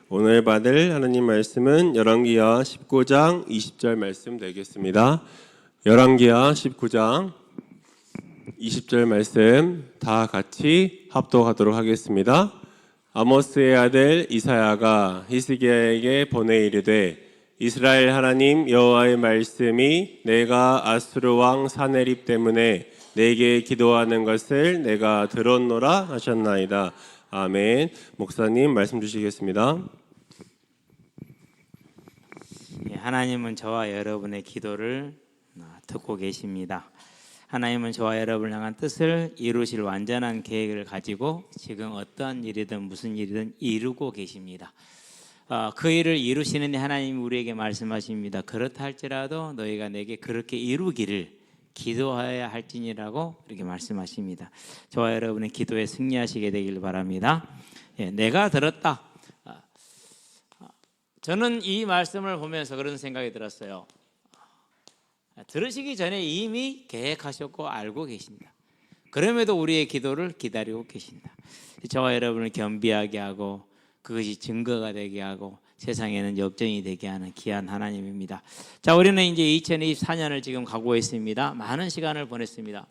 오늘 받을 하나님 말씀은 열왕기하 19장 20절 말씀 되겠습니다. 열왕기하 19장 20절 말씀 다 같이 합독하도록 하겠습니다. 아모스의 아들 이사야가 히스기야에게 보내 이르되 이스라엘 하나님 여호와의 말씀이 내가 아수르 왕 사네립 때문에 내게 기도하는 것을 내가 들었노라 하셨나이다. 아멘. 목사님 말씀 주시겠습니다. 하나님은 저와 여러분의 기도를 듣고 계십니다. 하나님은 저와 여러분을 향한 뜻을 이루실 완전한 계획을 가지고 지금 어떠한 일이든 무슨 일이든 이루고 계십니다. 그 일을 이루시는 하나님이 우리에게 말씀하십니다. 그렇다 할지라도 너희가 내게 그렇게 이루기를 기도하여야 할지니라고 이렇게 말씀하십니다. 저와 여러분의 기도에 승리하시게 되길 바랍니다. 내가 들었다. 저는 이 말씀을 보면서 그런 생각이 들었어요. 들으시기 전에 이미 계획하셨고 알고 계신다. 그럼에도 우리의 기도를 기다리고 계신다. 저와 여러분을 겸비하게 하고 그것이 증거가 되게 하고 세상에는 역정이 되게 하는 귀한 하나님입니다. 자, 우리는 이제 2024년을 지금 가고 있습니다. 많은 시간을 보냈습니다.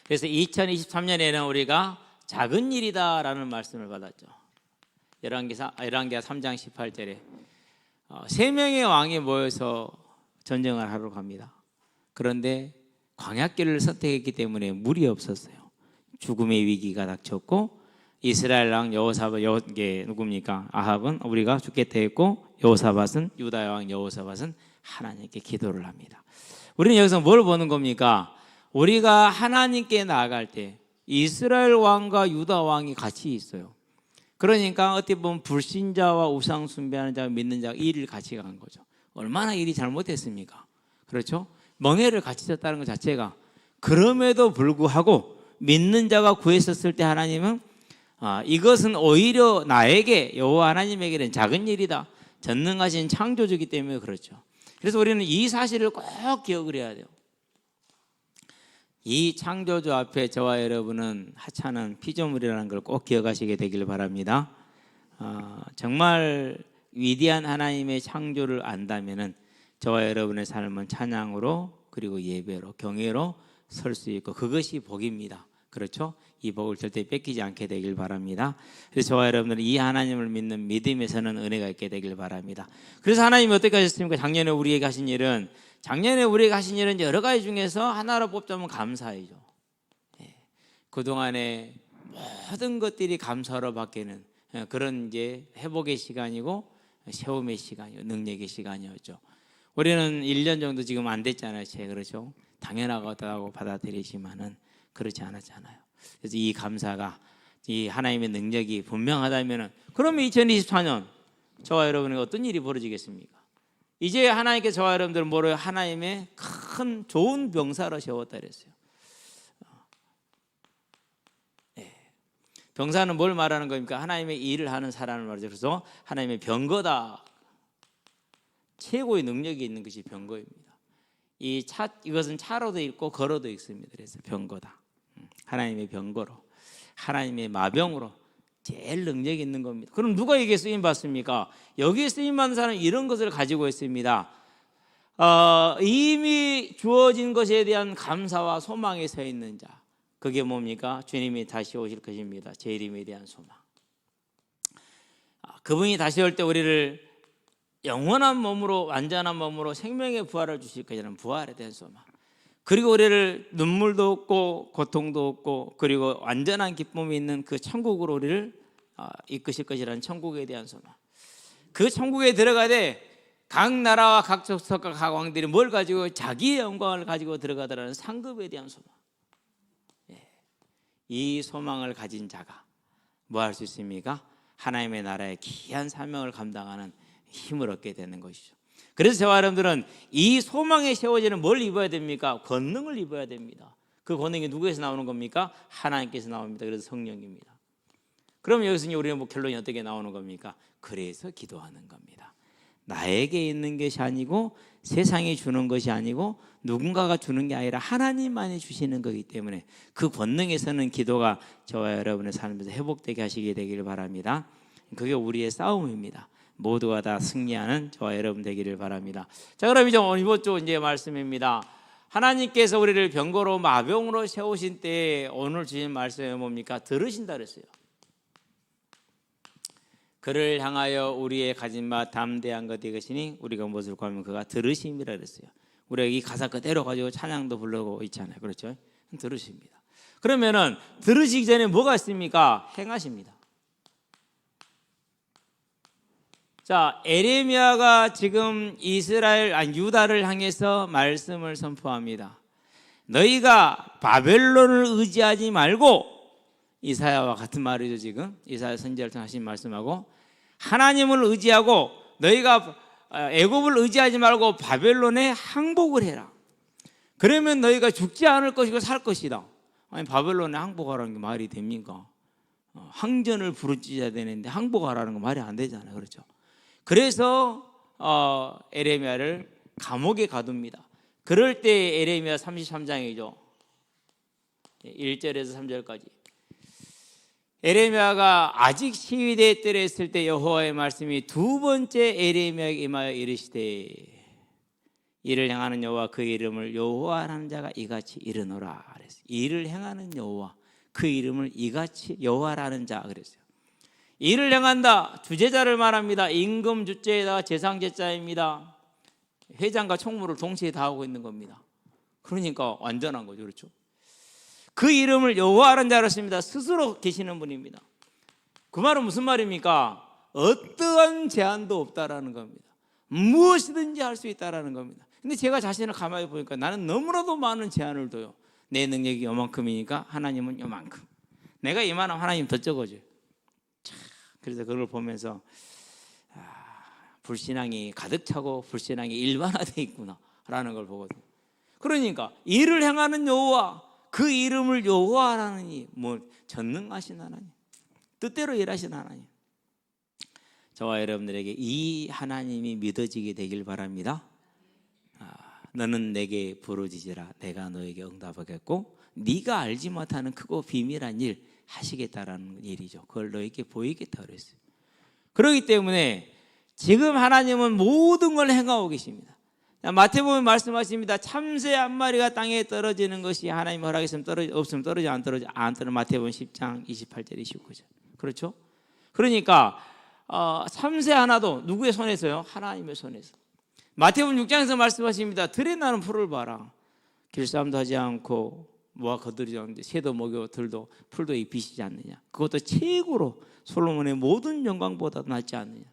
그래서 2023년에는 우리가 작은 일이다라는 말씀을 받았죠. 열왕기하 3장 18절에 세 명의 왕이 모여서 전쟁을 하러 갑니다. 그런데 광야길을 선택했기 때문에 물이 없었어요. 죽음의 위기가 닥쳤고 이스라엘 왕 여호사밧 누굽니까? 아합은 우리가 죽겠다 했고 여호사밧은 유다 왕 여호사밧은 하나님께 기도를 합니다. 우리는 여기서 뭘 보는 겁니까? 우리가 하나님께 나아갈 때 이스라엘 왕과 유다 왕이 같이 있어요. 그러니까 어떻게 보면 불신자와 우상 숭배하는 자와 믿는 자가 일을 같이 간 거죠. 얼마나 일이 잘못됐습니까? 그렇죠? 멍에를 같이 졌다는 것 자체가. 그럼에도 불구하고 믿는 자가 구했었을 때 하나님은 이것은 오히려 나에게 여호와 하나님에게는 작은 일이다. 전능하신 창조주기 때문에 그렇죠. 그래서 우리는 이 사실을 꼭 기억을 해야 돼요. 이 창조주 앞에 저와 여러분은 하찮은 피조물이라는 걸 꼭 기억하시게 되길 바랍니다. 정말 위대한 하나님의 창조를 안다면은 저와 여러분의 삶은 찬양으로 그리고 예배로 경외로 설 수 있고 그것이 복입니다. 그렇죠? 이 복을 절대 뺏기지 않게 되길 바랍니다. 그래서 저와 여러분들은 이 하나님을 믿는 믿음에서는 은혜가 있게 되길 바랍니다. 그래서 하나님이 어떻게 하셨습니까? 작년에 우리에게 하신 일은 여러 가지 중에서 하나로 뽑자면 감사이죠. 그동안에 모든 것들이 감사로 바뀌는 그런 이제 회복의 시간이고 세움의 시간이고 능력의 시간이었죠. 우리는 1년 정도 지금 안 됐잖아요. 그렇죠? 당연하다고 받아들이지만은 그렇지 않았잖아요. 그래서 이 감사가 이 하나님의 능력이 분명하다면은 그러면 2024년 저와 여러분에게 어떤 일이 벌어지겠습니까? 이제 하나님께 저와 여러분들은 뭐래요? 하나님의 큰 좋은 병사로 세웠다 그랬어요. 병사는 뭘 말하는 겁니까? 하나님의 일을 하는 사람을 말하죠. 그래서 하나님의 병거다. 최고의 능력이 있는 것이 병거입니다. 이것은 차로도 있고 걸어도 있습니다. 그래서 병거다. 하나님의 병거로, 하나님의 마병으로 제일 능력이 있는 겁니다. 그럼 누가 이게 쓰임 받습니까? 여기에 쓰임 받는 사람은 이런 것을 가지고 있습니다. 이미 주어진 것에 대한 감사와 소망에 서 있는 자. 그게 뭡니까? 주님이 다시 오실 것입니다. 재림에 대한 소망. 그분이 다시 올 때 우리를 영원한 몸으로 완전한 몸으로 생명의 부활을 주실 것이라는 부활에 대한 소망. 그리고 우리를 눈물도 없고 고통도 없고 그리고 완전한 기쁨이 있는 그 천국으로 우리를 이끄실 것이라는 천국에 대한 소망. 그 천국에 들어가되 각 나라와 각 족속과 각 왕들이 뭘 가지고 자기의 영광을 가지고 들어가더라는 상급에 대한 소망. 이 소망을 가진 자가 뭐 할 수 있습니까? 하나님의 나라의 귀한 사명을 감당하는 힘을 얻게 되는 것이죠. 그래서 저와 여러분들은 이 소망에 세워지는 뭘 입어야 됩니까? 권능을 입어야 됩니다. 그 권능이 누구에서 나오는 겁니까? 하나님께서 나옵니다. 그래서 성령입니다. 그럼 여기서 우리는 결론이 어떻게 나오는 겁니까? 그래서 기도하는 겁니다. 나에게 있는 것이 아니고 세상이 주는 것이 아니고 누군가가 주는 게 아니라 하나님만이 주시는 거기 때문에 그 권능에서는 기도가 저와 여러분의 삶에서 회복되게 하시게 되기를 바랍니다. 그게 우리의 싸움입니다. 모두가 다 승리하는 저와 여러분 되기를 바랍니다. 자, 그럼 이제 이번 주 이제 말씀입니다. 하나님께서 우리를 병거로 마병으로 세우신 때에 오늘 주신 말씀이 뭡니까? 들으신다 그랬어요. 그를 향하여 우리의 가진 바 담대한 것 이것이니 우리가 무엇을 구하면 그가 들으심이라 그랬어요. 우리가 이 가사 그대로 가지고 찬양도 부르고 있잖아요. 그렇죠? 들으십니다. 그러면은 들으시기 전에 뭐가 있습니까? 행하십니다. 자, 에레미야가 지금 유다를 향해서 말씀을 선포합니다. 너희가 바벨론을 의지하지 말고, 이사야와 같은 말이죠. 지금 이사야 선지자를 통해 하신 말씀하고, 하나님을 의지하고 너희가 애굽을 의지하지 말고 바벨론에 항복을 해라. 그러면 너희가 죽지 않을 것이고 살 것이다. 아니, 바벨론에 항복하라는 게 말이 됩니까? 항전을 부르짖어야 되는데 항복하라는 건 말이 안 되잖아요. 그렇죠? 그래서 에레미야를 감옥에 가둡니다. 그럴 때 에레미야 33장이죠. 1절에서 3절까지. 에레미야가 아직 시위대에 뜰에 있을 때 여호와의 말씀이 두 번째 에레미야에게 임하여 이르시되 이를 행하는 여호와 그 이름을 여호와라는 자가 이같이 이르노라 그랬어요. 이를 행하는 여호와 그 이름을 이같이 여호와라는 자 그랬어요. 이를 행한다 주제자를 말합니다. 임금 주제에다가 제상 제자입니다. 회장과 총무를 동시에 다 하고 있는 겁니다. 그러니까 완전한 거죠. 그렇죠? 그 이름을 여호와라는 자로 씁니다. 스스로 계시는 분입니다. 그 말은 무슨 말입니까? 어떠한 제한도 없다라는 겁니다. 무엇이든지 할 수 있다라는 겁니다. 근데 제가 자신을 가만히 보니까 나는 너무나도 많은 제한을 둬요. 내 능력이 요만큼이니까 하나님은 요만큼. 내가 이만하면 하나님 더 적어줘요. 그래서 그걸 보면서 불신앙이 가득 차고 불신앙이 일반화되어 있구나라는 걸 보거든요. 그러니까 이를 행하는 여호와 그 이름을 여호와라는 이 전능하신 하나님, 뜻대로 일하신 하나님. 저와 여러분들에게 이 하나님이 믿어지게 되길 바랍니다. 너는 내게 부르짖으라 내가 너에게 응답하겠고 네가 알지 못하는 크고 비밀한 일 하시겠다라는 일이죠. 그걸 너에게 보이겠다 그랬어요. 그렇기 때문에 지금 하나님은 모든 걸 행하고 계십니다. 마태복음 말씀하십니다. 참새 한 마리가 땅에 떨어지는 것이 하나님 허락했으면 없으면 떨어져 안 떨어져 마태복음 10장 28절 29절. 그렇죠? 그러니까 참새 하나도 누구의 손에서요? 하나님의 손에서. 마태복음 6장에서 말씀하십니다. 들에 나는 풀을 봐라. 길쌈도 하지 않고 모아 거두리지 않는데 새도 먹여 들도 풀도 입히시지 않느냐. 그것도 최고로 솔로몬의 모든 영광보다 낫지 않느냐.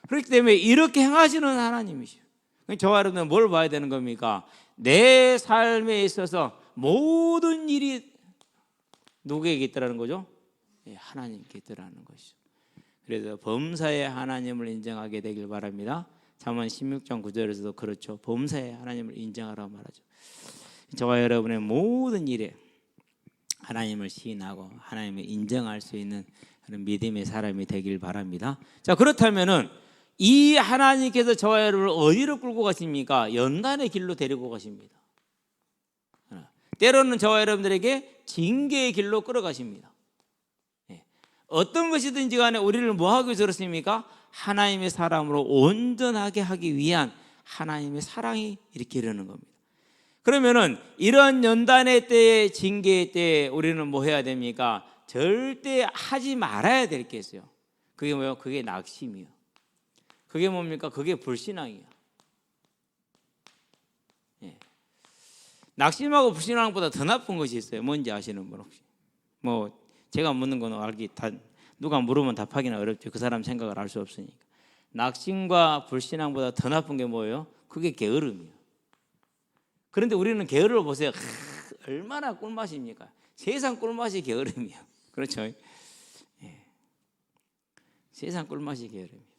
그렇기 때문에 이렇게 행하시는 하나님이시죠. 저와 여러분은 뭘 봐야 되는 겁니까? 내 삶에 있어서 모든 일이 누구에게 있더라는 거죠? 하나님께 있더라는 것이죠. 그래서 범사에 하나님을 인정하게 되길 바랍니다. 잠언 16장 9절에서도 그렇죠. 범사에 하나님을 인정하라고 말하죠. 저와 여러분의 모든 일에 하나님을 시인하고 하나님을 인정할 수 있는 그런 믿음의 사람이 되길 바랍니다. 자, 그렇다면은 이 하나님께서 저와 여러분을 어디로 끌고 가십니까? 연단의 길로 데리고 가십니다. 때로는 저와 여러분들에게 징계의 길로 끌어가십니다. 어떤 것이든지 간에 우리를 뭐 하기 위해서 그렇습니까? 하나님의 사람으로 온전하게 하기 위한 하나님의 사랑이 이렇게 이르는 겁니다. 그러면은 이런 연단의 때에 징계의 때에 우리는 뭐 해야 됩니까? 절대 하지 말아야 될 게 있어요. 그게 뭐예요? 그게 낙심이요. 그게 뭡니까? 그게 불신앙이에요. 낙심하고 불신앙보다 더 나쁜 것이 있어요. 뭔지 아시는 분 혹시? 뭐 제가 묻는 건 알기 다 누가 물으면 답하기는 어렵죠. 그 사람 생각을 알 수 없으니까. 낙심과 불신앙보다 더 나쁜 게 뭐예요? 그게 게으름이에요. 그런데 우리는 게으름을 보세요. 얼마나 꿀맛입니까? 세상 꿀맛이 게으름이에요. 그렇죠? 세상 꿀맛이 게으름이에요.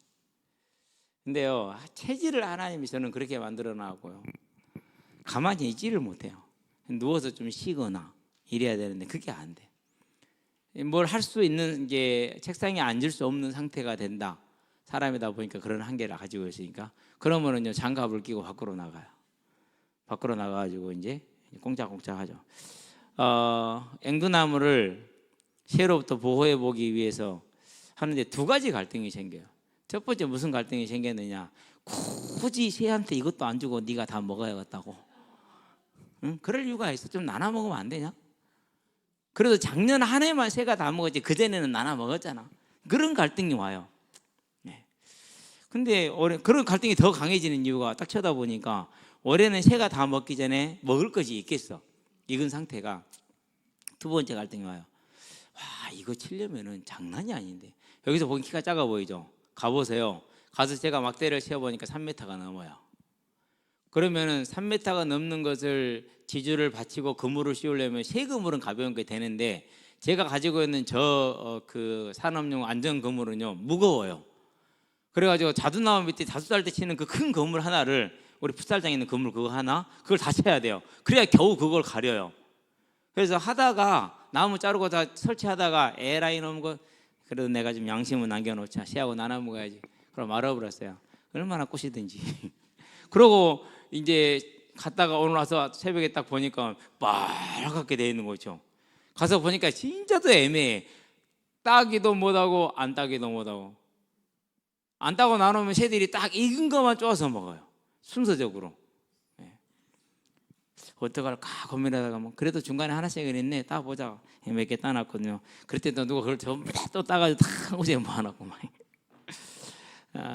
근데요, 체질을 하나님이 저는 그렇게 만들어 놨고요. 가만히 있지를 못해요. 누워서 좀 쉬거나 이래야 되는데 그게 안 돼. 뭘 할 수 있는 게 책상에 앉을 수 없는 상태가 된다. 사람이다 보니까 그런 한계를 가지고 있으니까 그러면은요 장갑을 끼고 밖으로 나가요. 밖으로 나가가지고 이제 꽁짝꽁짝 하죠. 앵두나무를 새로부터 보호해 보기 위해서 하는데 두 가지 갈등이 생겨요. 첫 번째 무슨 갈등이 생겼느냐? 굳이 새한테 이것도 안 주고 네가 다 먹어야겠다고. 응? 그럴 이유가 있어. 좀 나눠 먹으면 안 되냐? 그래도 작년 한 해만 새가 다 먹었지 그전에는 나눠 먹었잖아. 그런 갈등이 와요. 네. 근데 올해 그런 갈등이 더 강해지는 이유가 딱 쳐다보니까 올해는 새가 다 먹기 전에 먹을 것이 있겠어. 익은 상태가. 두 번째 갈등이 와요. 와, 이거 치려면은 장난이 아닌데. 여기서 보기 키가 작아 보이죠? 가보세요. 가서 제가 막대를 세어보니까 3m가 넘어요. 그러면은 3m가 넘는 것을 지주를 받치고 그물을 씌우려면 새 그물은 가벼운 게 되는데 제가 가지고 있는 그 산업용 안전 그물은요 무거워요. 그래가지고 자두나무 밑에 자두살 때 치는 그 큰 그물 하나를 우리 풋살장에 있는 그물 그거 하나 그걸 다 쳐야 돼요. 그래야 겨우 그걸 가려요. 그래서 하다가 나무 자르고 다 설치하다가 에라이 놈 거 그래도 내가 좀 양심은 남겨놓자. 새하고 나눠 먹어야지. 그럼 말아버렸어요. 얼마나 꼬시든지. 그러고 이제 갔다가 오늘 와서 새벽에 딱 보니까 빨갛게 돼 있는 거죠. 가서 보니까 진짜 또 애매해. 따기도 못하고 안 따기도 못하고. 안 따고 나누면 새들이 딱 익은 것만 쪼아서 먹어요. 순서적으로. 네. 어떡할까 고민하다가 뭐 그래도 중간에 하나씩은 있네. 따보자. 몇 개 따놨거든요. 그럴 때도 누가 그걸 전부 또 따가지고 탁 오제 모아놨고 막.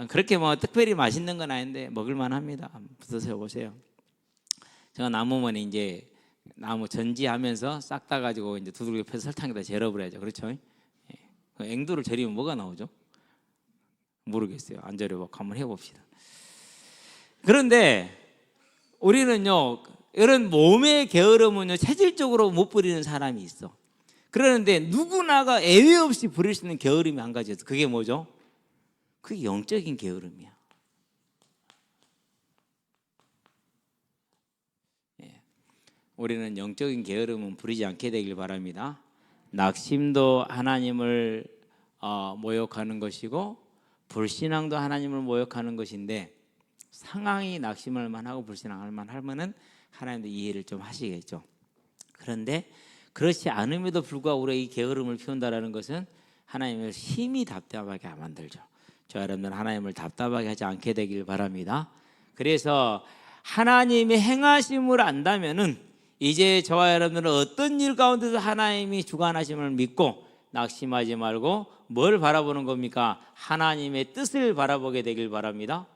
그렇게 뭐 특별히 맛있는 건 아닌데 먹을만 합니다. 드셔 보세요. 제가 나무면 이제 나무 전지하면서 싹 따가지고 이제 두들겨 패서 설탕에다 절여버려야죠. 그렇죠? 예. 앵두를 절이면 뭐가 나오죠? 모르겠어요. 안 절여봐. 한번 해봅시다. 그런데 우리는요 이런 몸의 게으름은요 체질적으로 못 부리는 사람이 있어. 그러는데 누구나가 예외 없이 부릴 수 있는 게으름이 한 가지 있어. 그게 뭐죠? 그게 영적인 게으름이야. 예. 우리는 영적인 게으름은 부리지 않게 되길 바랍니다. 낙심도 하나님을 모욕하는 것이고 불신앙도 하나님을 모욕하는 것인데 상황이 낙심할 만하고 불신앙할 만하면은 하나님도 이해를 좀 하시겠죠. 그런데 그렇지 않음에도 불구하고 우리가 이 게으름을 피운다라는 것은 하나님을 심히 답답하게 만들죠. 저 여러분들 하나님을 답답하게 하지 않게 되길 바랍니다. 그래서 하나님의 행하심을 안다면은 이제 저와 여러분들은 어떤 일 가운데서 하나님이 주관하심을 믿고 낙심하지 말고 뭘 바라보는 겁니까? 하나님의 뜻을 바라보게 되길 바랍니다.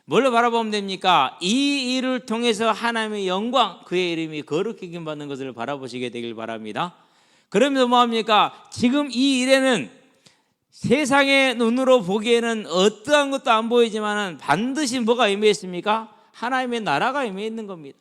뭘로 바라보면 됩니까? 이 일을 통해서 하나님의 영광, 그의 이름이 거룩히 여김받는 것을 바라보시게 되길 바랍니다. 그러면서 뭐합니까? 지금 이 일에는 세상의 눈으로 보기에는 어떠한 것도 안 보이지만 반드시 뭐가 임했습니까? 하나님의 나라가 임해 있는 겁니다.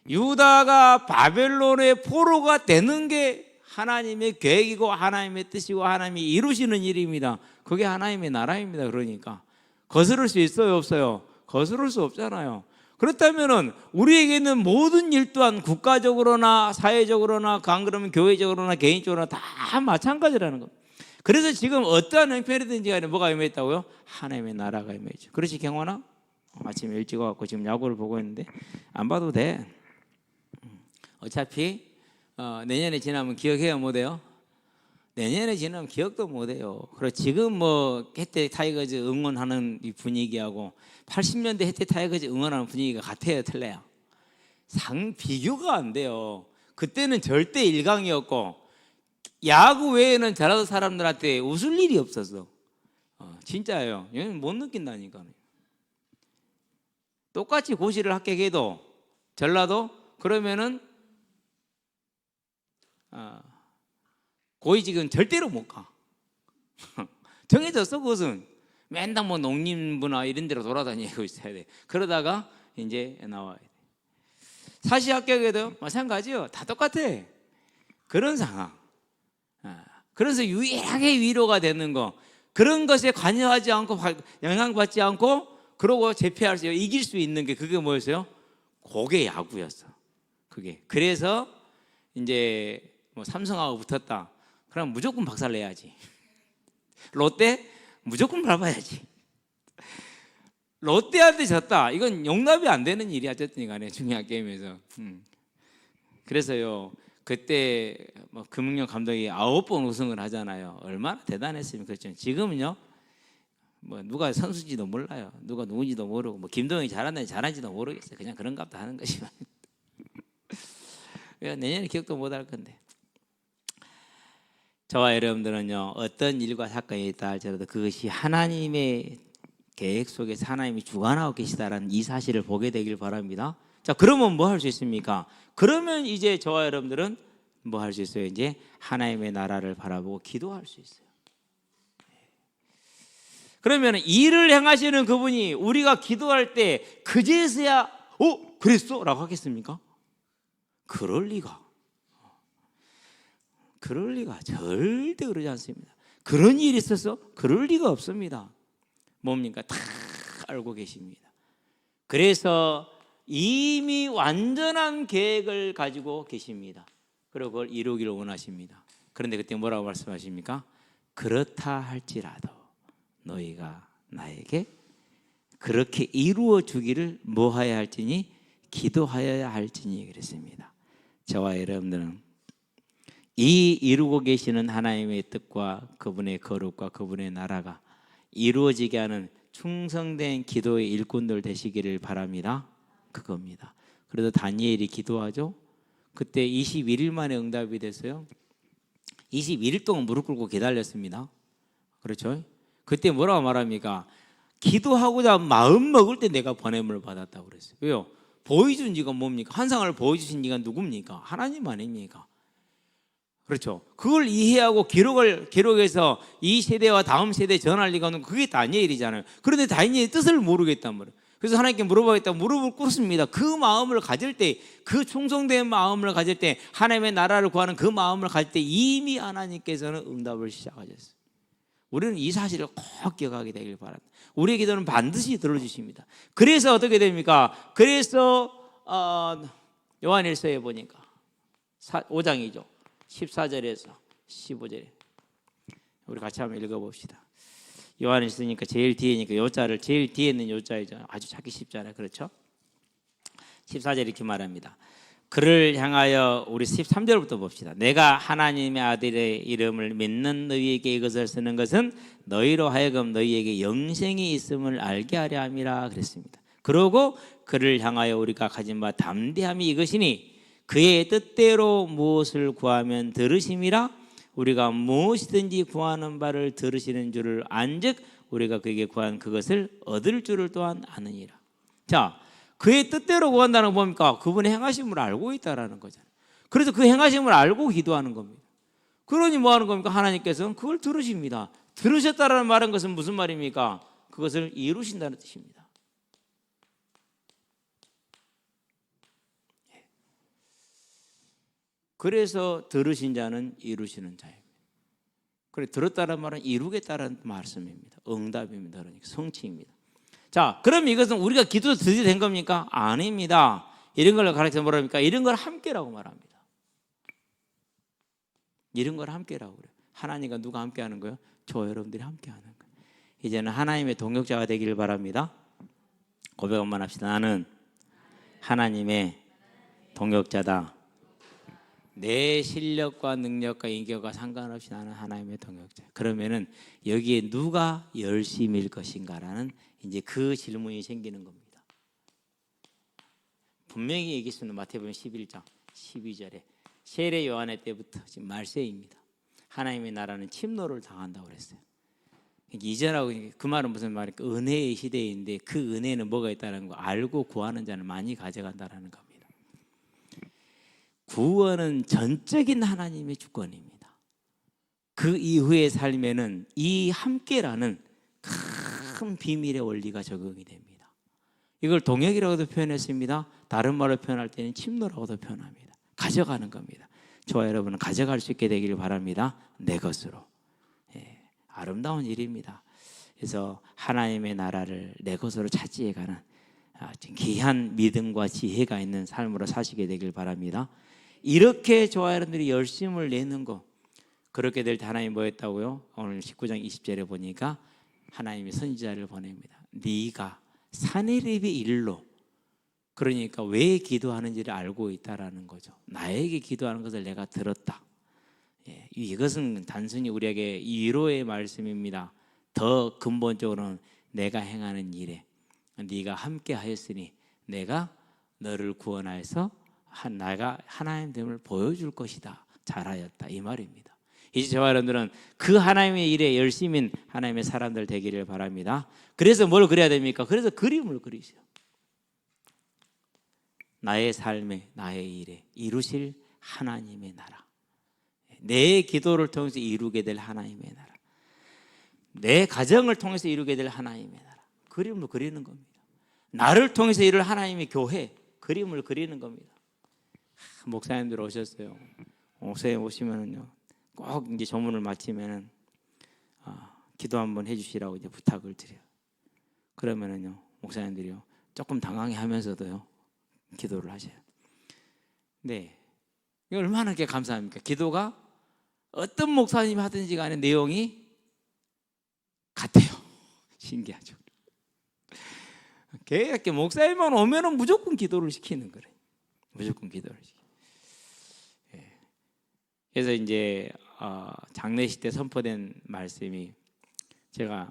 유다가 바벨론의 포로가 되는 게 하나님의 계획이고 하나님의 뜻이고 하나님이 이루시는 일입니다. 그게 하나님의 나라입니다. 그러니까 거스를 수 있어요, 없어요? 거스를 수 없잖아요. 그렇다면 우리에게는 모든 일 또한 국가적으로나 사회적으로나 안 그러면 교회적으로나 개인적으로나 다 마찬가지라는 겁니다. 그래서 지금 어떠한 형편이든지 간에 뭐가 임했다고요? 하나님의 나라가 임했죠. 그렇지 경원아? 아침에 일찍 와갖고 지금 야구를 보고 있는데 안 봐도 돼. 어차피 내년에 지나면 기억해요 못해요? 내년에 지나면 기억도 못해요. 그리고 지금 뭐 혜태 타이거즈 응원하는 이 분위기하고 80년대 혜태 타이거즈 응원하는 분위기가 같아요 틀려요? 비교가 안 돼요. 그때는 절대 일강이었고 야구 외에는 전라도 사람들한테 웃을 일이 없었어. 진짜예요. 얘는 못 느낀다니까. 똑같이 고시를 합격해도 전라도 그러면은 고위직은 절대로 못 가. 정해졌어 그것은. 맨날 뭐 농림부나 이런 데로 돌아다니고 있어야 돼. 그러다가 이제 나와야 돼. 사시 합격해도 마찬가지요. 다 똑같아. 그런 상황. 그래서 유일하게 위로가 되는 거, 그런 것에 관여하지 않고 영향받지 않고 그러고 제패할 수 이길 수 있는 게 그게 뭐였어요? 그게 야구였어. 그게. 그래서 이제 뭐 삼성하고 붙었다. 그럼 무조건 박살내야지. 롯데 무조건 밟아야지. 롯데한테 졌다. 이건 용납이 안 되는 일이야. 어쨌든 간에 중요한 게임에서. 그래서요. 그때 뭐 금융령 감독이 9번 우승을 하잖아요. 얼마나 대단했으면 그렇죠. 지금은요, 뭐 누가 선수인지도 몰라요. 누가 누군지도 모르고, 뭐 김동영이 잘한다는지 잘한지도 모르겠어요. 그냥 그런 값도 하는 것이만. 내년에 기억도 못 할 건데. 저와 여러분들은요, 어떤 일과 사건이 있다 할지라도 그것이 하나님의 계획 속에서 하나님이 주관하고 계시다라는 이 사실을 보게 되길 바랍니다. 자, 그러면 뭐 할 수 있습니까? 그러면 이제 저와 여러분들은 뭐 할 수 있어요? 이제 하나님의 나라를 바라보고 기도할 수 있어요. 그러면 일을 행하시는 그분이 우리가 기도할 때 그제서야 그랬어? 라고 하겠습니까? 그럴 리가 절대 그러지 않습니다. 그런 일이 있어서 그럴 리가 없습니다. 뭡니까? 다 알고 계십니다. 그래서 이미 완전한 계획을 가지고 계십니다. 그리고 그걸 이루기를 원하십니다. 그런데 그때 뭐라고 말씀하십니까? 그렇다 할지라도 너희가 나에게 그렇게 이루어 주기를 뭐하여야 할지니 기도하여야 할지니 그랬습니다. 저와 여러분들은 이 이루고 계시는 하나님의 뜻과 그분의 거룩과 그분의 나라가 이루어지게 하는 충성된 기도의 일꾼들 되시기를 바랍니다. 그겁니다. 그래도 다니엘이 기도하죠. 그때 21일 만에 응답이 됐어요. 21일 동안 무릎 꿇고 기다렸습니다. 그렇죠? 그때 뭐라고 말합니까? 기도하고자 마음 먹을 때 내가 번뇌를 받았다고 그랬어요. 왜요? 보여준 이가 뭡니까? 환상을 보여주신 이가 누굽니까? 하나님 아닙니까? 그렇죠. 그걸 이해하고 기록해서 이 세대와 다음 세대에 전할 리가 없는 그게 다니엘이잖아요. 그런데 다니엘의 뜻을 모르겠단 말이에요. 그래서 하나님께 물어보겠다 무릎을 꿇습니다. 그 마음을 가질 때, 그 충성된 마음을 가질 때, 하나님의 나라를 구하는 그 마음을 가질 때 이미 하나님께서는 응답을 시작하셨어요. 우리는 이 사실을 꼭 기억하게 되길 바랍니다. 우리의 기도는 반드시 들어주십니다. 그래서 어떻게 됩니까? 그래서 요한일서에 보니까 5장이죠. 14절에서 15절에 우리 같이 한번 읽어봅시다. 요한일서니까 제일 뒤에니까 요자를 제일 뒤에 있는 요자이죠. 아주 찾기 쉽잖아요. 그렇죠? 14절 이렇게 말합니다. 그를 향하여 우리 13절부터 봅시다. 내가 하나님의 아들의 이름을 믿는 너희에게 이것을 쓰는 것은 너희로 하여금 너희에게 영생이 있음을 알게 하려 함이라 그랬습니다. 그러고 그를 향하여 우리가 가진 바 담대함이 이것이니 그의 뜻대로 무엇을 구하면 들으심이라 우리가 무엇이든지 구하는 바를 들으시는 줄을 안즉 우리가 그에게 구한 그것을 얻을 줄을 또한 아느니라. 자, 그의 뜻대로 구한다는 건 뭡니까? 그분의 행하심을 알고 있다라는 거잖아요. 그래서 그 행하심을 알고 기도하는 겁니다. 그러니 뭐 하는 겁니까? 하나님께서는 그걸 들으십니다. 들으셨다라는 말은 것은 무슨 말입니까? 그것을 이루신다는 뜻입니다. 그래서 들으신 자는 이루시는 자입니다. 그래, 들었다는 말은 이루겠다는 말씀입니다. 응답입니다. 그러니까 성취입니다. 자, 그럼 이것은 우리가 기도 드디어 된 겁니까? 아닙니다. 이런 걸 가르쳐서 뭐랍니까? 이런 걸 함께라고 말합니다. 이런 걸 함께라고 그래요. 하나님과 누가 함께하는 거예요? 저 여러분들이 함께하는 거예요. 이제는 하나님의 동역자가 되기를 바랍니다. 고백 한번 합시다. 나는 하나님의 동역자다. 내 실력과 능력과 인격과 상관없이 나는 하나님의 동역자. 그러면은 여기에 누가 열심일 것인가라는 이제 그 질문이 생기는 겁니다. 분명히 얘기했습니다. 마태복음 11장 12절에 세례 요한의 때부터 지금 말세입니다. 하나님의 나라는 침노를 당한다고 그랬어요. 이전하고 그 말은 무슨 말입니까? 은혜의 시대인데 그 은혜는 뭐가 있다는 거 알고 구하는 자는 많이 가져간다는 겁니다. 구원은 전적인 하나님의 주권입니다. 그 이후의 삶에는 이 함께라는 큰 비밀의 원리가 적용이 됩니다. 이걸 동역이라고도 표현했습니다. 다른 말로 표현할 때는 침노라고도 표현합니다. 가져가는 겁니다. 저와 여러분은 가져갈 수 있게 되기를 바랍니다. 내 것으로. 아름다운 일입니다. 그래서 하나님의 나라를 내 것으로 차지해가는 귀한 믿음과 지혜가 있는 삶으로 사시게 되길 바랍니다. 이렇게 저와 여러분들이 열심을 내는 거, 그렇게 될 때 하나님이 뭐 했다고요? 오늘 19장 20절에 보니까 하나님이 선지자를 보냅니다. 네가 사내립의 일로 그러니까 왜 기도하는지를 알고 있다라는 거죠. 나에게 기도하는 것을 내가 들었다. 예, 이것은 단순히 우리에게 위로의 말씀입니다. 더 근본적으로는 내가 행하는 일에 네가 함께 하였으니 내가 너를 구원하여서 내가 하나님됨을 보여줄 것이다. 잘하였다. 이 말입니다. 이제 저와 여러분들은 그 하나님의 일에 열심인 하나님의 사람들 되기를 바랍니다. 그래서 뭘 그려야 됩니까? 그래서 그림을 그리세요. 나의 삶에 나의 일에 이루실 하나님의 나라, 내 기도를 통해서 이루게 될 하나님의 나라, 내 가정을 통해서 이루게 될 하나님의 나라, 그림을 그리는 겁니다. 나를 통해서 이룰 하나님의 교회, 그림을 그리는 겁니다. 목사님들 오셨어요. 목사님 오시면은요, 꼭 이제 조문을 마치면은 기도 한번 해주시라고 이제 부탁을 드려요. 그러면은요, 목사님들이요 조금 당황해하면서도요 기도를 하셔요. 네, 이거 얼마나 이렇게 감사합니까? 기도가 어떤 목사님이 하든지 간에 내용이 같아요. 신기하죠. 이렇게 목사님만 오면은 무조건 기도를 시키는 거래요. 무조건 기도를 시키. 그래서 이제 장례식 때 선포된 말씀이, 제가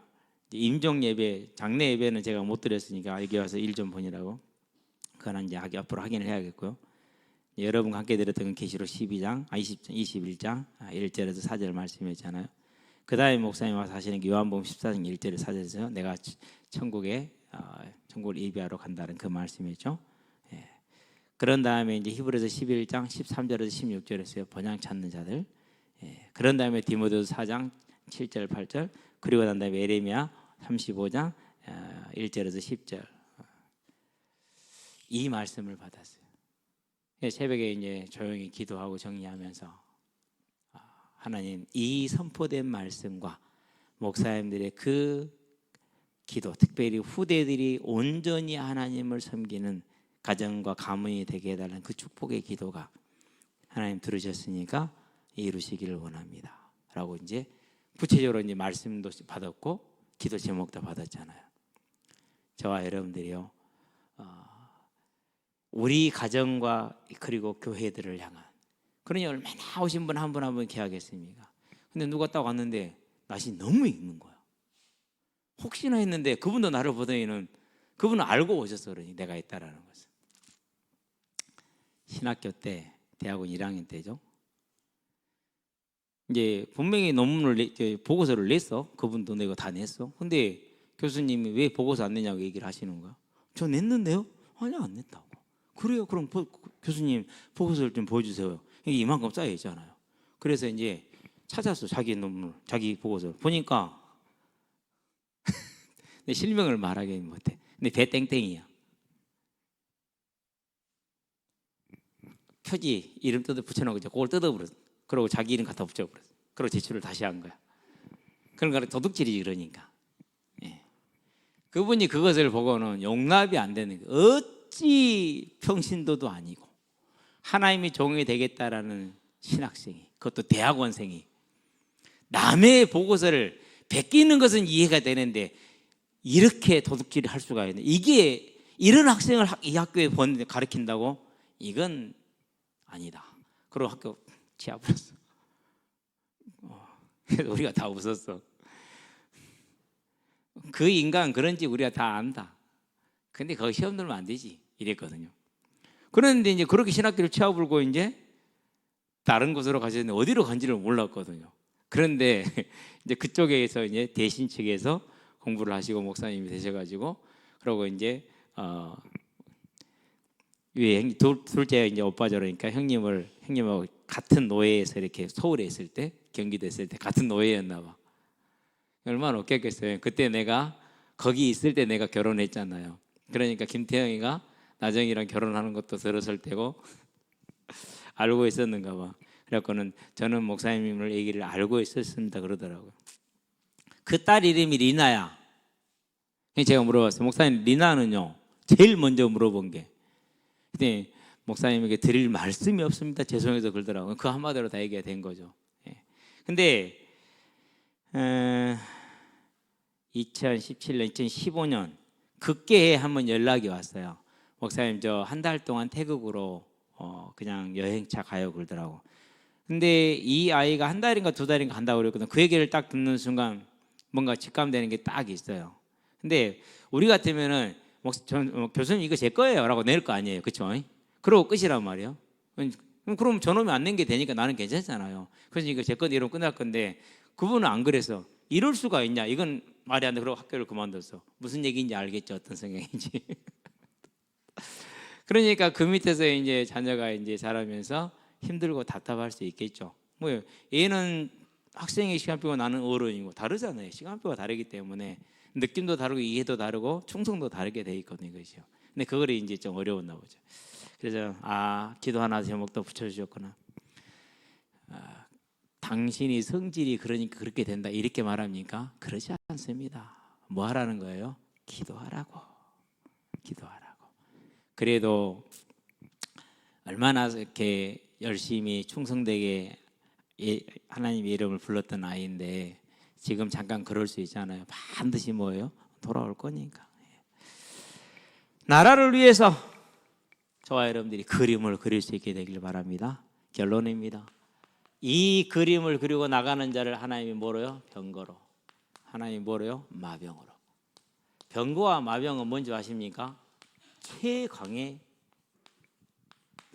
임종 예배, 장례 예배는 제가 못 드렸으니까 여기 와서 일 좀 보니라고. 그거는 이제 앞으로 확인을 해야겠고요. 여러분과 함께 드렸던 계시록 12장, 21장 1절에서 4절 말씀이었잖아요. 그 다음에 목사님 와서 하시는 게 요한복음 14장 1절에 4절에서 내가 천국을 예비하러 간다는 그 말씀이죠. 예. 그런 다음에 이제 히브리서 11장 13절에서 16절에서요 번양 찾는 자들. 예. 그런 다음에 디모데후서 4장 7절 8절, 그리고 난 다음에 에레미야 35장 1절에서 10절, 이 말씀을 받았어요. 새벽에 이제 조용히 기도하고 정리하면서 하나님, 이 선포된 말씀과 목사님들의 그 기도, 특별히 후대들이 온전히 하나님을 섬기는 가정과 가문이 되게 해달라는 그 축복의 기도가 하나님 들으셨으니까 이루시기를 원합니다 라고 이제 구체적으로 이제 말씀도 받았고 기도 제목도 받았잖아요. 저와 여러분들이요 우리 가정과 그리고 교회들을 향한, 그러니 얼마나 오신 분 한 분 한 분 계약했습니까? 근데 누가 딱 왔는데 낯이 너무 익는 거야. 혹시나 했는데 그분도 나를 보더니는 그분은 알고 오셨어. 그러니 내가 있다라는 것을. 신학교 때, 대학원 1학년 때죠. 이제 분명히 보고서를 냈어. 그분도 내고 다 냈어. 근데 교수님이 왜 보고서 안 내냐고 얘기를 하시는 거야. 저 냈는데요? 아니, 안 냈다고. 그래요? 그럼 교수님 보고서를 좀 보여주세요. 이게 이만큼 쌓여 있잖아요. 그래서 이제 찾았어. 자기 논문, 자기 보고서 보니까 내 실명을 말하기 못해. 근데 배땡땡이야. 표지 이름 붙여놓고 그걸 뜯어버렸어. 그리고 자기 이름 갖다 붙여버렸어. 그리고 제출을 다시 한 거야. 그러니까 도둑질이지. 그러니까 그분이 그것을 보고는 용납이 안 되는 거예요. 어찌 평신도도 아니고 하나님의 종이 되겠다라는 신학생이, 그것도 대학원생이 남의 보고서를 베끼는 것은 이해가 되는데 이렇게 도둑질을 할 수가 있는, 이게 이런 학생을 이 학교에 보내는데 가르친다고? 이건 아니다. 그리고 학교 치아버렸어. 그래서 우리가 다 웃었어. 그 인간 그런지 우리가 다 안다. 근데 거기 시험 들면 안 되지 이랬거든요. 그런데 이제 그렇게 신학교를 치아불고 이제 다른 곳으로 가셨는데 어디로 간지를 몰랐거든요. 그런데 이제 그쪽에서 이제 대신 측에서 공부를 하시고 목사님이 되셔가지고, 그러고 이제 둘째 이제 오빠죠. 그러니까 형님하고 같은 노예에서 이렇게 서울에 있을 때, 경기도에 있을 때 같은 노예였나 봐. 얼마나 웃겼겠어요. 그때 내가 거기 있을 때 내가 결혼했잖아요. 그러니까 김태형이가 나정이랑 결혼하는 것도 들었을 테고 알고 있었는가 봐. 그래갖고는 저는 목사님을 얘기를 알고 있었습니다 그러더라고요. 그 딸 이름이 리나야. 제가 물어봤어요. 목사님, 리나는요? 제일 먼저 물어본 게. 근데 목사님에게 드릴 말씀이 없습니다. 죄송해서 그러더라고요. 그 한마디로 다 얘기가 된 거죠. 근데 2017년, 2015년 그때에 한번 연락이 왔어요. 목사님 저 한 달 동안 태국으로 그냥 여행차 가요 그러더라고. 근데 이 아이가 한 달인가 두 달인가 간다고 그랬거든. 그 얘기를 딱 듣는 순간 뭔가 직감되는 게 딱 있어요. 근데 우리 같으면은 교수님 이거 제 거예요라고 낼 거 아니에요, 그렇죠? 그러고 끝이란 말이에요. 그럼 저놈이 안 낸 게 되니까 나는 괜찮잖아요. 그래서 이거 제 건데 이러면 끝날 건데 그분은 안 그래서 이럴 수가 있냐? 이건 말이 안 돼. 그러고 학교를 그만뒀어. 무슨 얘기인지 알겠죠? 어떤 성향인지. 그러니까 그 밑에서 이제 자녀가 이제 자라면서 힘들고 답답할 수 있겠죠. 뭐 얘는 학생의 시간표가 나는 어른이고 다르잖아요. 시간표가 다르기 때문에 느낌도 다르고 이해도 다르고 충성도 다르게 돼 있거든요, 이것이요. 근데 그걸 이제 좀 어려웠나 보죠. 그래서 기도 하나 제목도 붙여주셨구나. 당신이 성질이 그러니까 그렇게 된다 이렇게 말합니까? 그러지 않습니다. 뭐 하라는 거예요? 기도하라고. 기도하라고. 그래도 얼마나 이렇게 열심히 충성되게 하나님의 이름을 불렀던 아이인데 지금 잠깐 그럴 수 있잖아요. 반드시 뭐예요? 돌아올 거니까. 나라를 위해서 저와 여러분들이 그림을 그릴 수 있게 되길 바랍니다. 결론입니다. 이 그림을 그리고 나가는 자를 하나님이 뭐로요? 병거로. 하나님이 뭐로요? 마병으로. 병거와 마병은 뭔지 아십니까? 최강의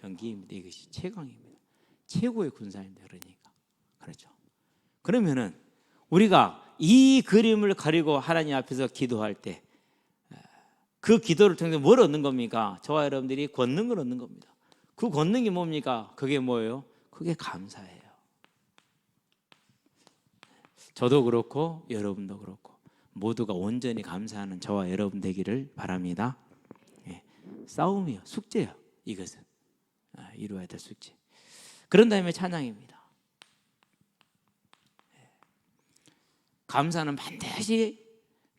병기입니다. 이것이 최강입니다. 최고의 군사입니다. 그러니까 그렇죠. 그러면은 우리가 이 그림을 가리고 하나님 앞에서 기도할 때 그 기도를 통해서 뭘 얻는 겁니까? 저와 여러분들이 권능을 얻는 겁니다. 그 권능이 뭡니까? 그게 뭐예요? 그게 감사예요. 저도 그렇고 여러분도 그렇고 모두가 온전히 감사하는 저와 여러분 되기를 바랍니다. 싸움이요, 숙제요. 이것은 이루어야 될 숙제. 그런 다음에 찬양입니다. 감사는 반드시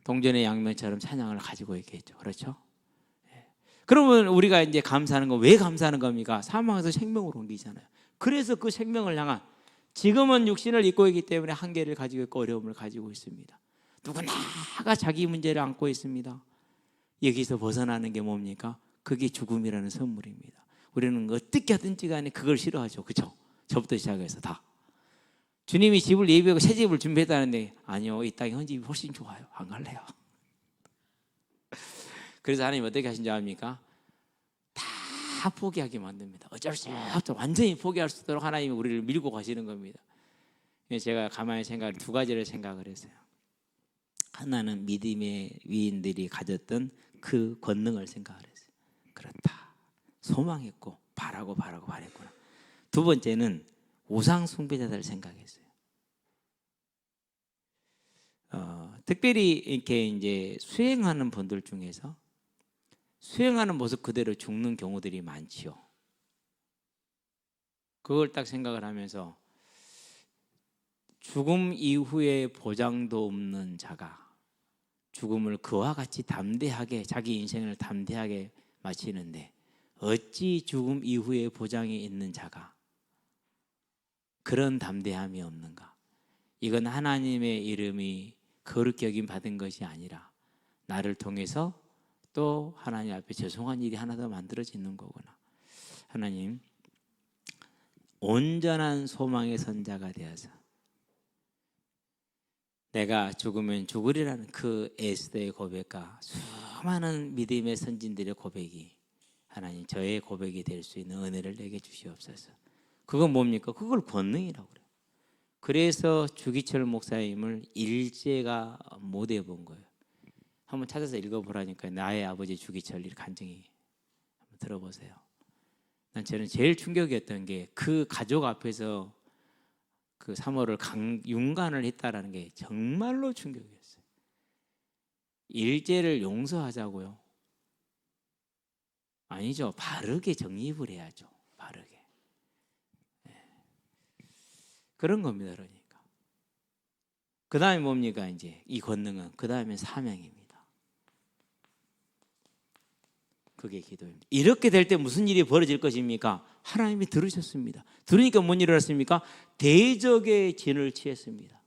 동전의 양면처럼 찬양을 가지고 있겠죠. 그렇죠? 그러면 우리가 이제 감사하는 건 왜 감사하는 겁니까? 사망에서 생명으로 옮기잖아요. 그래서 그 생명을 향한 지금은 육신을 입고 있기 때문에 한계를 가지고 있고 어려움을 가지고 있습니다. 누구나가 자기 문제를 안고 있습니다. 여기서 벗어나는 게 뭡니까? 그게 죽음이라는 선물입니다. 우리는 어떻게 하든지 간에 그걸 싫어하죠. 그렇죠? 저부터 시작해서 다. 주님이 집을 예비하고 새 집을 준비했다는데 아니요, 이 땅이 현 집이 훨씬 좋아요. 안 갈래요. 그래서 하나님 어떻게 하신지 압니까? 다 포기하게 만듭니다. 어쩔 수 없죠. 완전히 포기할 수 있도록 하나님이 우리를 밀고 가시는 겁니다. 제가 가만히 두 가지를 생각을 했어요. 하나는 믿음의 위인들이 가졌던 그 권능을 생각을 했어요. 그렇다. 소망했고 바랬구나. 두 번째는 우상 숭배자들을 생각했어요. 특별히 이렇게 이제 수행하는 분들 중에서 수행하는 모습 그대로 죽는 경우들이 많지요. 그걸 딱 생각을 하면서 죽음 이후에 보장도 없는 자가 죽음을 그와 같이 담대하게 자기 인생을 담대하게 마치는데 어찌 죽음 이후에 보장이 있는 자가 그런 담대함이 없는가? 이건 하나님의 이름이 거룩히 여김 받은 것이 아니라 나를 통해서 또 하나님 앞에 죄송한 일이 하나 더 만들어지는 거구나. 하나님, 온전한 소망의 선자가 되어서 내가 죽으면 죽으리라는 그 에스더의 고백과 수많은 믿음의 선진들의 고백이 하나님 저의 고백이 될 수 있는 은혜를 내게 주시옵소서. 그건 뭡니까? 그걸 권능이라고 그래요. 그래서 주기철 목사님을 일제가 못 해본 거예요. 한번 찾아서 읽어보라니까요. 나의 아버지 주기철 이 간증이 한번 들어보세요. 저는 제일 충격이었던 게 그 가족 앞에서 그 사모를 윤관을 했다라는 게 정말로 충격이었어요. 일제를 용서하자고요? 아니죠. 바르게 정립을 해야죠. 바르게. 그런 겁니다. 그러니까. 그 다음에 뭡니까? 이제 이 권능은 그 다음에 사명입니다. 그게 기도입니다. 이렇게 될 때 무슨 일이 벌어질 것입니까? 하나님이 들으셨습니다. 들으니까 뭔 일이 일어났습니까? 대적의 진을 취했습니다.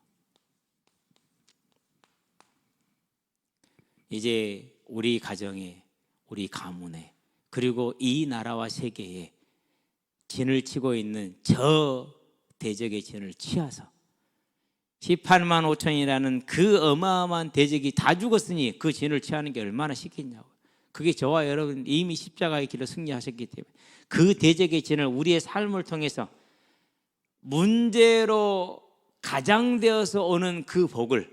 이제 우리 가정에, 우리 가문에 그리고 이 나라와 세계에 진을 치고 있는 저 대적의 진을 취하서 18만 5천이라는 그 어마어마한 대적이 다 죽었으니 그 진을 취하는 게 얼마나 쉽겠냐고. 그게 저와 여러분 이미 십자가의 길로 승리하셨기 때문에 그 대적의 진을 우리의 삶을 통해서 문제로 가장되어서 오는 그 복을,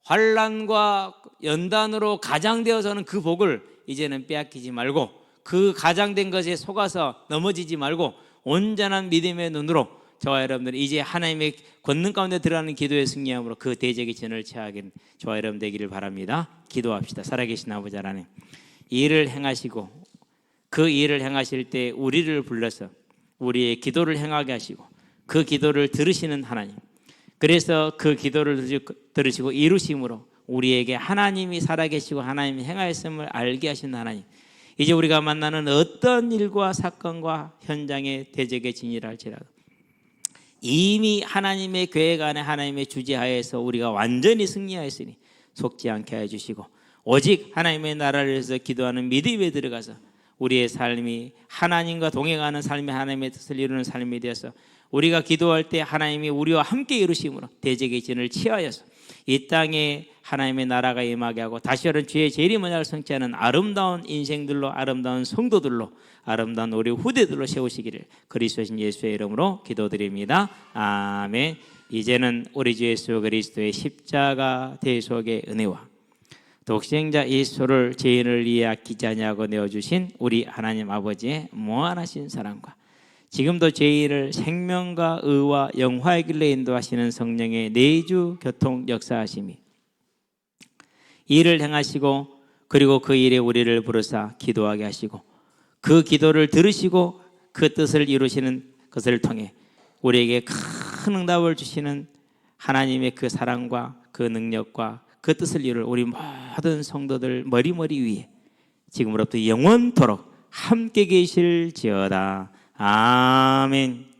환난과 연단으로 가장되어서 오는 그 복을 이제는 빼앗기지 말고 그 가장된 것에 속아서 넘어지지 말고 온전한 믿음의 눈으로 저와 여러분들 이제 하나님의 권능 가운데 들어가는 기도의 승리함으로 그 대적의 진을 취하기를 저와 여러분 되기를 바랍니다. 기도합시다. 살아계신 아버지 하나님, 이 일을 행하시고 그 일을 행하실 때 우리를 불러서 우리의 기도를 행하게 하시고 그 기도를 들으시는 하나님, 그래서 그 기도를 들으시고 이루심으로 우리에게 하나님이 살아계시고 하나님이 행하였음을 알게 하신 하나님, 이제 우리가 만나는 어떤 일과 사건과 현장의 대적의 진이라 할지라도 이미 하나님의 계획 안에 하나님의 주재하에서 우리가 완전히 승리하였으니 속지 않게 해주시고 오직 하나님의 나라를 위해서 기도하는 믿음에 들어가서 우리의 삶이 하나님과 동행하는 삶이 하나님의 뜻을 이루는 삶이 되어서 우리가 기도할 때 하나님이 우리와 함께 이루심으로 대적의 진을 취하여서 이 땅에 하나님의 나라가 임하게 하고 다시 오는 주의 재림 언약을 성취하는 아름다운 인생들로, 아름다운 성도들로, 아름다운 우리 후대들로 세우시기를 그리스도신 예수의 이름으로 기도드립니다. 아멘. 이제는 우리 주 예수 그리스도의 십자가 대속의 은혜와 독생자 예수를 죄인을 위해 아끼지 아니하고 내어주신 우리 하나님 아버지의 무한하신 사랑과 지금도 죄인을 생명과 의와 영화의 길로 인도하시는 성령의 내주 교통 역사하심이 일을 행하시고 그리고 그 일에 우리를 부르사 기도하게 하시고 그 기도를 들으시고 그 뜻을 이루시는 것을 통해 우리에게 큰 응답을 주시는 하나님의 그 사랑과 그 능력과 그 뜻을 이룰 우리 모든 성도들 머리머리 위에 지금으로부터 영원토록 함께 계실지어다. 아멘.